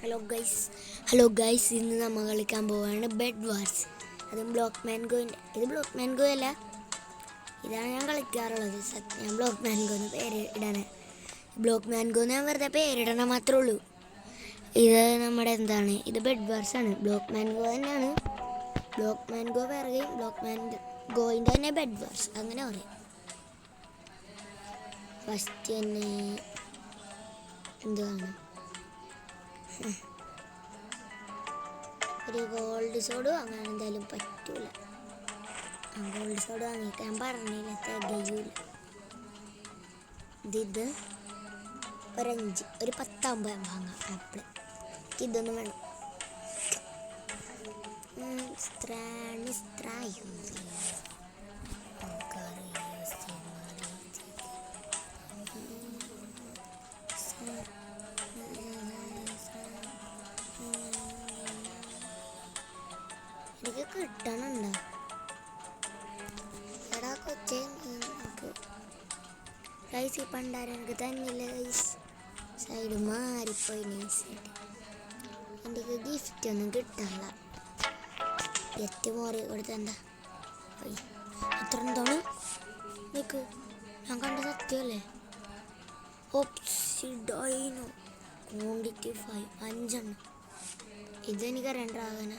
Hello guys ഇന്ന് നമ്മൾ കളിക്കാൻ പോവുകയാണ് ബെഡ് വാർസ്. അതും ബ്ലോക്ക് മാൻഗോയിൻ്റെ. ഇത് ബ്ലോക്ക് മാൻഗോ അല്ല, ഇതാണ് ഞാൻ കളിക്കാറുള്ളത്. ഞാൻ ബ്ലോക്ക് മാൻഗോ എന്ന് പേര് ഇടാൻ. ബ്ലോക്ക് മാൻഗോ ഞാൻ വെറുതെ പേരിടണം മാത്രമേ ഉള്ളൂ. ഇത് നമ്മുടെ ഇത് ബെഡ് വാർസ് ആണ്. ബ്ലോക്ക് മാൻഗോ തന്നെയാണ്. ബ്ലോക്ക് മാൻഗോ പറയുകയും ബ്ലോക്ക് മാൻഗോയിൻ്റെ തന്നെ ബെഡ് വാർസ് അങ്ങനെ പറയും. ഫസ്റ്റ് തന്നെ എന്താണ് ഒരു ഗോൾഡ് സോഡ് വാങ്ങാൻ എന്തായാലും പറ്റൂല. ഗോൾഡ് സോഡ് വാങ്ങിയിട്ട് ഞാൻ പറഞ്ഞില്ല, തികയൂല. ഇത് ഒരു 10 വാങ്ങാം ആപ്പിൾ. ഇതൊന്നും വേണം. എനിക്ക് കിട്ടണുണ്ടോ എടാ കൊച്ചേ? റൈസ് ഈ പണ്ടാരം എനിക്ക് തന്നില്ല. റൈസ് സൈഡ് മാറിപ്പോയി നൈസായിട്ട്. എനിക്ക് ഗിഫ്റ്റ് ഒന്നും കിട്ടാനുള്ള ഗിഫ്റ്റ് മോറി കൊടുത്തെന്താ എത്ര എന്താണ് നിക്ക് ഞാൻ കണ്ട സത്യമല്ലേ? ഓപ്സിഡൈനോ ക്വാണ്ടിറ്റി 5 ഇതെനിക്കറിയാൻ ഡ്രാഗന.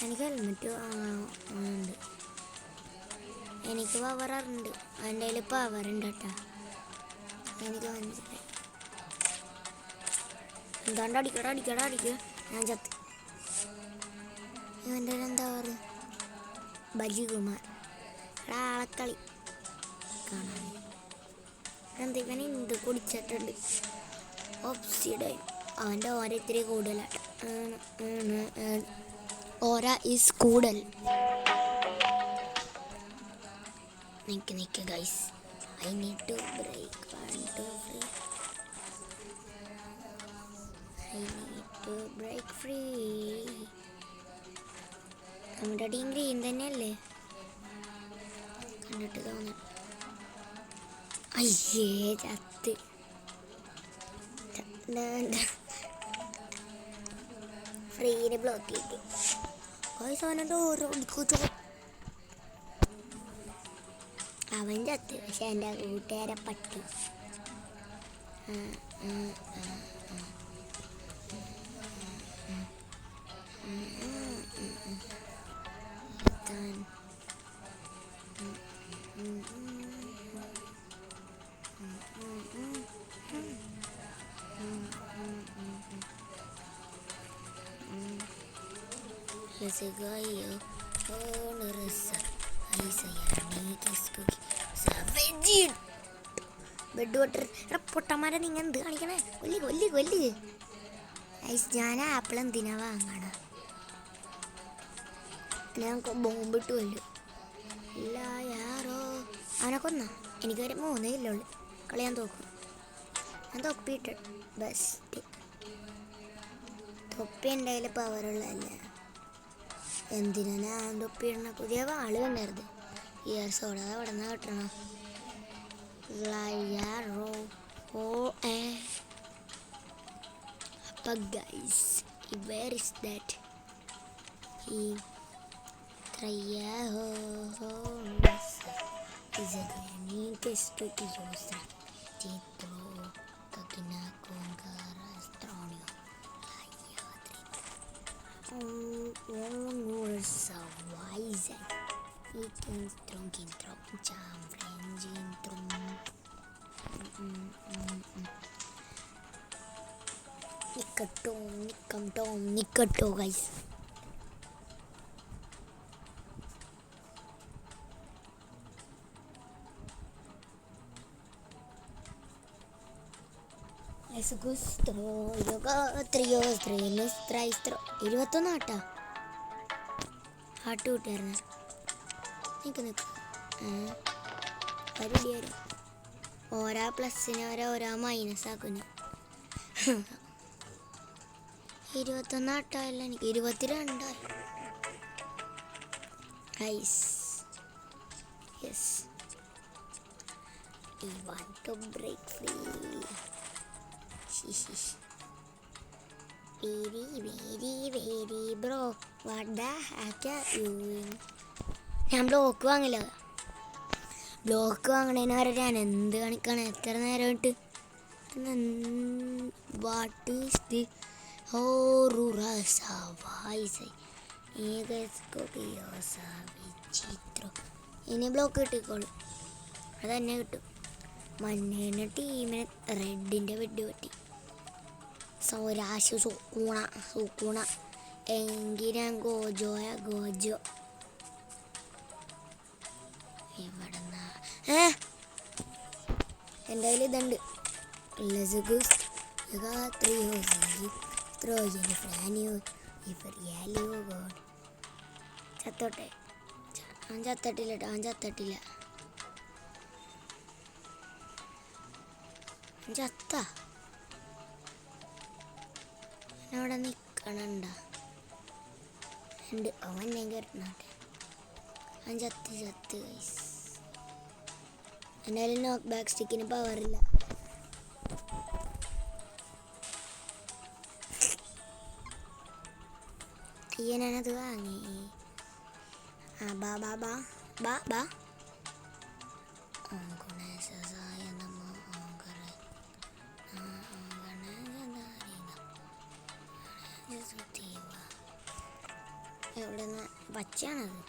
എനിക്ക് ഹെൽമെറ്റ് ഉണ്ട്, എനിക്ക് പവറുണ്ട്. എൻ്റെ കയ്യിൽ പവറുണ്ട് കേട്ടോ, എനിക്ക് മനസ്സിലായി. എന്താണ്ട് അടിക്കുക. ഞാൻ ചത്ത്. ഇവൻ്റെ എന്താ പറയുക? ബലികുമാർ ആളക്കളി കാണാൻ എന്തെങ്കിലും എന്ത് കുടിച്ചിട്ടുണ്ട്. ഓപ്സിഡൈൻ അവൻ്റെ ഓര ഇത്തിരി കൂടുതലാണ്. ഓര ഈസ് കൂടുതൽ. നിക്ക് guys, I need to break 1 2 3. I need to break free. നമ്മുടെ ടീം ഗ്രീൻ തന്നെയല്ലേ കണ്ടിട്ട് തോന്നുന്നു. അയ്യേ ചത്ത്. ഫ്രീന് ബ്ലോക്ക് ചെയ്തു. അവൻ ചത്ത്, പക്ഷെ എൻ്റെ കൂട്ടുകാരെ പറ്റി. ബെഡ് വാട്ടർ പൊട്ടന്മാരെ നിങ്ങൾ എന്ത് കാണിക്കണേ? കൊല്ലി. ഞാൻ ആപ്പിൾ എന്തിനാ വാങ്ങണ? ഞാൻ ബോംബിട്ട് കൊല്ലു. ഇല്ല യാറോ അവനെ കൊന്ന. എനിക്ക് വരെ 3 കില്ലുള്ളൂ. കളി ഞാൻ തോക്കും. ഞാൻ തൊപ്പിയിട്ട് ബെസ്റ്റ്. തൊപ്പി എൻ്റെ കയ്യിൽ പവറുള്ളതല്ല. എന്തിനാ ഞാൻ തൊപ്പി ഇടണ? പുതിയ വാള് കണ്ടായിരുന്നു. ഇയർസോടെ അവിടെ നിന്ന് കിട്ടണം. അപ്പം ഗൈസ്, വേർ ഇസ് ദാറ്റ്? നിക്കട്ടോ guys. Esgustro, yoga, trios, trenes, traistro. 21 ആട്ടാ ഹാട്ട് കിട്ടിയായിരുന്നു. നിക്ക് പരിപാടി ഓരോ പ്ലസ്സിന് ഓരോ മൈനസ് ആക്കുന്നു. 21 ആട്ടായല്ല, എനിക്ക് 22 ice. Yes, I want to break free. Very very very bro what the heck are you doing? ഞാൻ ബ്ലോക്ക് വാങ്ങില്ല. ബ്ലോക്ക് വാങ്ങണേന് വരെ ഞാൻ എന്ത് കാണിക്കാണ് എത്ര നേരം ഇട്ട്. വാട്ട് ഈസ് ദി വിചിത്രം. ഇനി ബ്ലോക്ക് കിട്ടിക്കോളും, അത് തന്നെ കിട്ടും. മഞ്ഞേനെ ടീമിന് റെഡിൻ്റെ വെടി പറ്റി. സൗരാശ് സൂക്കൂണ എങ്കിൽ ഞാൻ ഗോജോ ഇവിടെന്നാ എൻ്റെ കയ്യിൽ ഇതുണ്ട്. ചത്തോട്ടെ. അവൻ ചത്തട്ടില്ല കേട്ടോ, അവൻ ചത്തട്ടില്ല. ചത്ത അവിടെ നിൽക്കണണ്ട ഉണ്ട്. അവൻ ഞാൻ കയറണോട്ടെ. അവൻ ചത്ത് ഗൈസ്. എന്നാലും നോക്ക് ബാക്ക് സ്റ്റിക്കിന് പവറില്ല. ഞാനത് വാങ്ങി. ബാ ബാ ബാ ബാ ബാ എവിടെ നിന്ന് പച്ചയാണത്?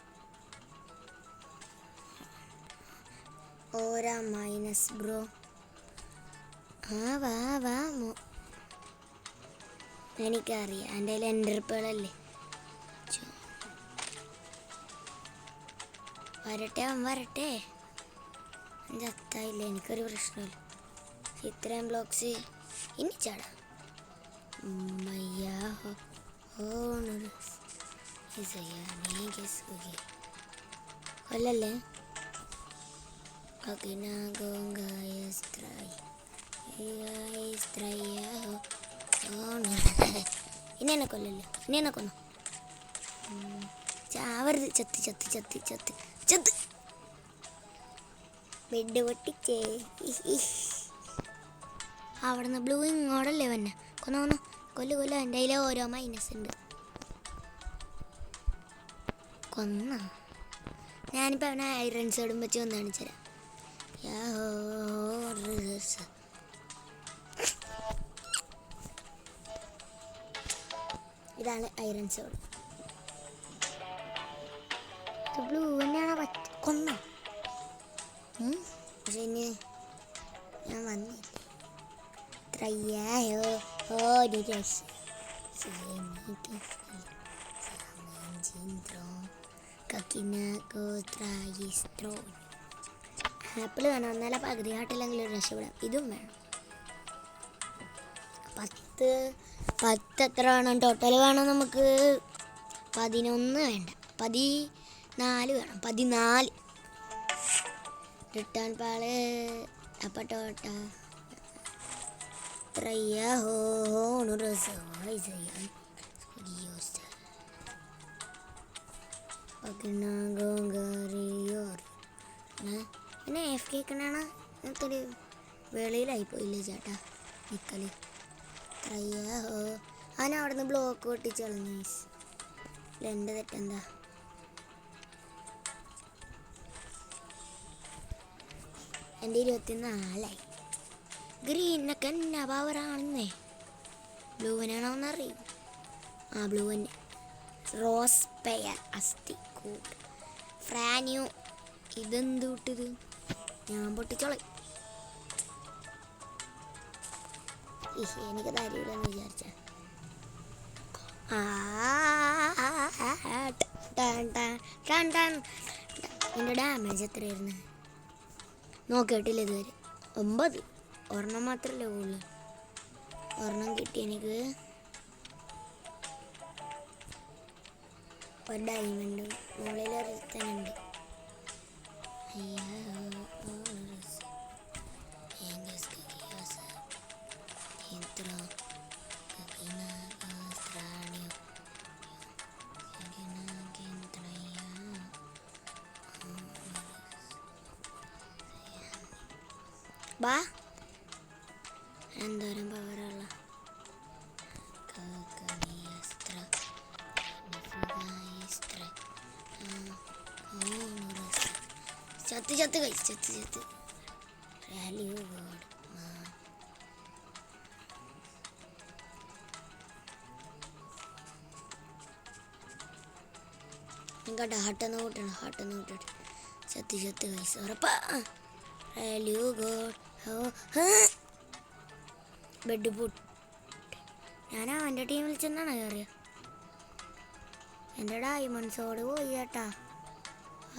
ഓരാ മൈനസ് ബ്രോ. വാ വാ എനിക്കറിയാം എൻ്റെ കയ്യിൽ എൻ്റർപ്പേളല്ലേ. വരട്ടെ അവൻ വരട്ടെ. ചത്തായില്ല, എനിക്കൊരു പ്രശ്നമില്ല. ഇത്രയും ബ്ലോക്സ് ഇനി ചാടാം. കൊല്ലല്ലേ. ഇനി എന്നെ കൊല്ലല്ലേ, ഇനി എന്നെ കൊന്നു. ചാവരുത്. ചത്ത് ബെഡ് പൊട്ടിച്ചേ. അവിടുന്ന് ബ്ലൂ ഇങ്ങോട്ടല്ലേ വന്നെ. കൊല്ല എൻ്റെ കയ്യിൽ ഓരോ മൈനസ് ഉണ്ട്. കൊന്ന ഞാനിപ്പോൾ അവനെ ഐറൺ സോഡും വെച്ച് ഒന്ന് കാണിച്ചു തരാം. ഇതാണ് ഐറൺ സോഡ്. ബ്ലൂ തന്നെയാണ് കൊന്ന. പക്ഷെ ഇനി ഞാൻ വന്നില്ല. ആപ്പിൾ വേണം, എന്നാലും പകുതി കാട്ടില്ലെങ്കിൽ ഒരു രക്ഷപ്പെടാം. ഇതും വേണം. 10 എത്ര വേണം ടോട്ടൽ? വേണം നമുക്ക് 11 വേണ്ട, 14 വേണം. 14 റിട്ടേൺ പാള്. അപ്പം ടോട്ട പിന്നെ എഫ് കേൾക്കണാണ്. ഇത്തിരി വെളിയിലായിപ്പോയില്ലേ ചേട്ടാ നിക്കല്. അവൻ അവിടെ നിന്ന് ബ്ലോക്ക് പൊട്ടിച്ച് കളഞ്ഞു. എൻ്റെ തെറ്റെന്താ? എൻ്റെ 24 ഗ്രീനൊക്കെ എന്നാ പവറാണെന്നേ. ബ്ലൂവിനാണോന്നറിയും. ബ്ലൂവിന് റോസ് പെയർ അസ്ഥിക്കൂട്ട് ഫ്രാന്യൂ. ഇതെന്ത് വിട്ടത്? ഞാൻ പൊട്ടിച്ചോളെ. എനിക്ക് തരൂലെന്ന് വിചാരിച്ച. എൻ്റെ ഡാമേജ് എത്രയായിരുന്നു നോക്കിയിട്ടില്ല ഇതുവരെ. 9. ഒരെണ്ണം മാത്രമല്ലേ ഉള്ളൂ. ഒരെണ്ണം കിട്ടി എനിക്ക്. ഒരു ഡയമണ്ട് മുകളിൽ ഒരുത്തനുണ്ട്. ബാ എന്തോരം പവറുള്ള ചത്ത് കഴിച്ചു ചത്ത് റാലി ഗോഡ് കേട്ടോ ഹട്ടെന്ന് കൂട്ടട്ടെ ചത്ത് കഴിച്ചു ഉറപ്പാ റാലി ഗോഡ് ബെഡ് പൊട്ട് ഞാൻ അവൻ്റെ ടീമിൽ ചെന്നാണ് കയറിയത് എൻ്റെ ഡയമണ്ട്സോട് പോയി ചേട്ടാ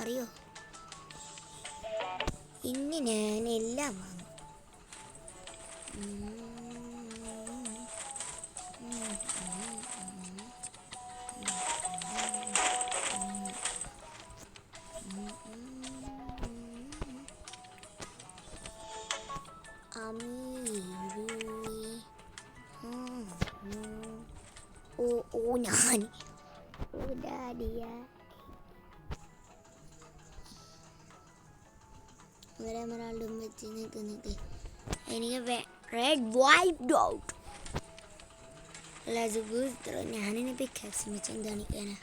അറിയോ ഇനി ഞാൻ എല്ലാം വാങ്ങും ഞാൻ ഒരാളും വെച്ച് നിൽക്ക് എനിക്ക് റെഡ് വൈറ്റ് ഔട്ട് ഞാനിനി പിക്കാക്സ് വെച്ച് എന്താണിക്കാനാ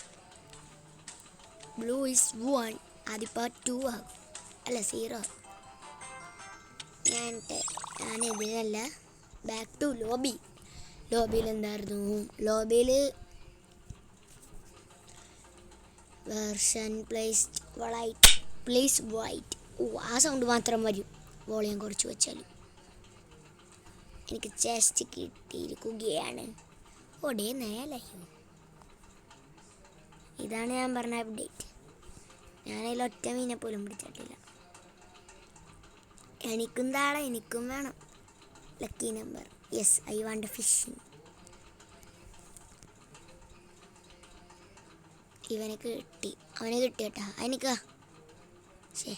ബ്ലൂ ഇസ് 1 അതിപ്പോൾ 2 ആകും അല്ല 0 ഞാനിതിനല്ല ബാക്ക് ടു ലോബിയിൽ എന്തായിരുന്നു ലോബിയിൽ വേർഷൻ പ്ലേസ് വൈറ്റ് ആ സൗണ്ട് മാത്രം വരും വോളിയം കുറച്ച് വെച്ചാൽ എനിക്ക് ചെസ്റ്റ് കിട്ടിയിരിക്കുകയാണ് ഒടേ നേലയോ ഇതാണ് ഞാൻ പറഞ്ഞ അപ്ഡേറ്റ് ഞാനതിൽ ഒറ്റ മീനെ പോലും പിടിച്ചിട്ടില്ല എനിക്കും വേണം lucky number yes I want fishing അവന് കിട്ടി കേട്ടാ എനിക്ക് ശേ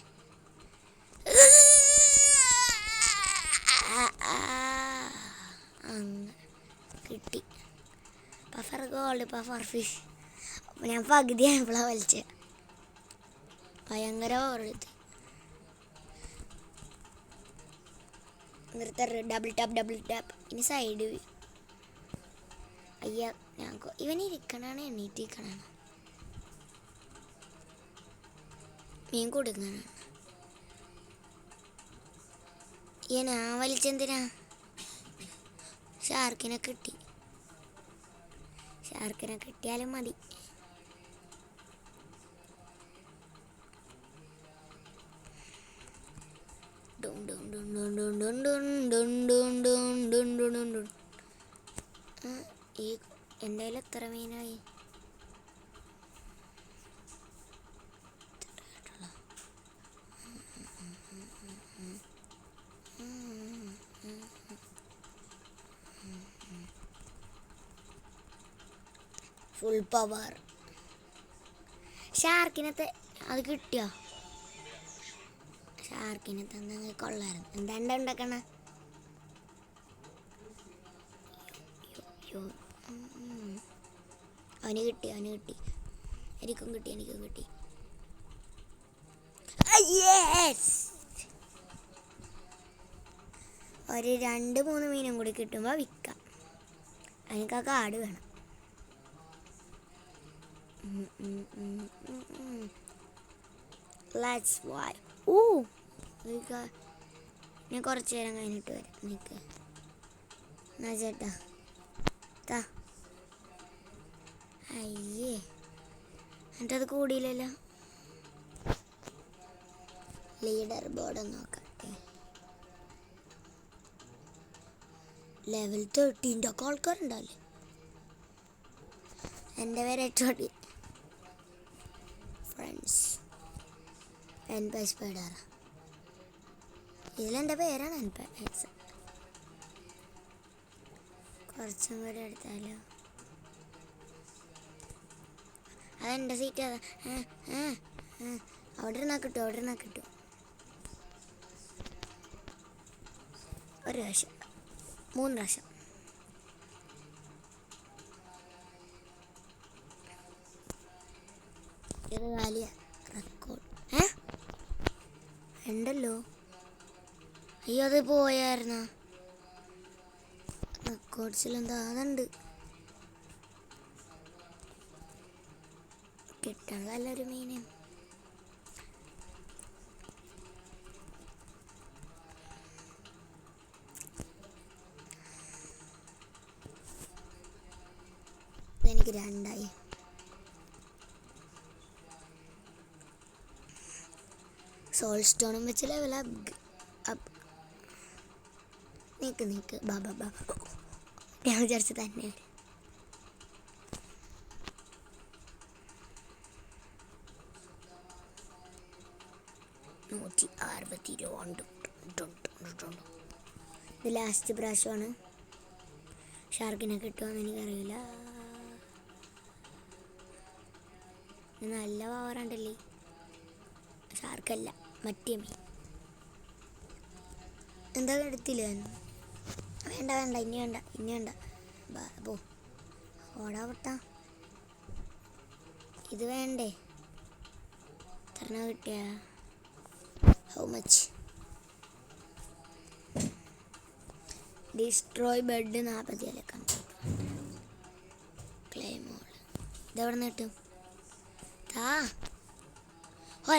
കിട്ടി പഫർ ഫിഷ് ഞാൻ പകുതി ആയപ്പോഴാണ് വലിച്ചത് ഭയങ്കര ഓർത്ത് നിർത്തറ് ഡബിൾ ടാപ്പ് ഇനി സൈഡ് അയ്യ ഞാൻ ഇവനിരിക്കണാണ് എണ്ണീറ്റിരിക്കണാണ് മീൻ കൊടുക്കണാണ് ഞാൻ വലിച്ചെന്തിനാ ഷാർക്കിനെ കിട്ടിയാലും മതി ഈ എൻ്റെ കയ്യിൽ എത്ര മീനായി ഫുൾ പവർ ഷാർക്കിനത്തെ അത് കിട്ടിയോ ഷാർക്കിനെ തന്നെ കൊള്ളായിരുന്നു എന്താ ഉണ്ടാക്കണ അവന് കിട്ടി എനിക്കും കിട്ടി ഒരു 2-3 മീനും കൂടി കിട്ടുമ്പോൾ വിൽക്കാം എനിക്ക് ആ കാർഡ് വേണം ഞാൻ കുറച്ച് നേരം കഴിഞ്ഞിട്ട് വരാം നിൽക്ക് എന്നാ ചേട്ടാ അയ്യേ എന്നിട്ടത് കൂടിയില്ലല്ലോ ലീഡർ ബോർഡ് നോക്കട്ടെ ലെവൽ 13 ഒക്കെ ആൾക്കാരുണ്ടല്ലേ എൻ്റെ പേര് ഏറ്റവും ഫ്രണ്ട്സ് സ്പൈഡർ ഇതിലെൻ്റെ പേരാണ് കുറച്ചും കൂടി എടുത്താലോ അതെൻ്റെ സീറ്റ് അതാ അവിടെ ഇരുന്നാ കിട്ടും ഒരു പ്രാവശ്യം 3 പ്രാവശ്യം ഇത് വലിയ റെക്കോർഡ് ഉണ്ടല്ലോ അയ്യോ അത് പോയായിരുന്നോ റെക്കോർഡ്സിലെന്താ അതുണ്ട് കിട്ടണതല്ലൊരു മീനും എനിക്ക് 2 സോൾ സ്റ്റോണും വെച്ച് ലെവൽ അപ്പ്. നീക്ക് ബാബാ ഞാൻ വിചാരിച്ചു തന്നെ. 162. ഇത് ലാസ്റ്റ് പ്രാവശ്യമാണ്. ഷാർക്കിനെ കിട്ടുമെന്ന് എനിക്കറിയില്ല. നല്ല പവറുണ്ടല്ലേ. ഷാർക്കല്ല, മറ്റേ മീൻ. എന്താ എടുത്തില്ല? വേണ്ട ഇനി വേണ്ട ബാബോ ഓടാ പൊട്ടാ. ഇത് വേണ്ടേ? എത്ര കിട്ടിയ? How much? Destroy bed 47 complete. ക്ലെയിമോൾ ഇതെവിടെ നിന്ന് കിട്ടും?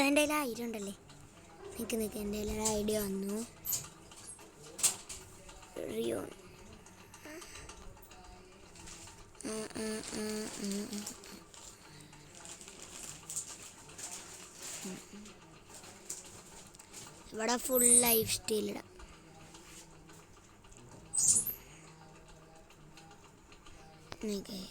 എൻ്റെ കയ്യിൽ 1000 ഉണ്ടല്ലേ. നിൽക്ക് എൻ്റെ കയ്യിൽ ഒരു ഐഡിയ വന്നു. റിയോൺ ഇവിടെ ഫുൾ ലൈഫ് സ്റ്റൈലിടാം. Okay.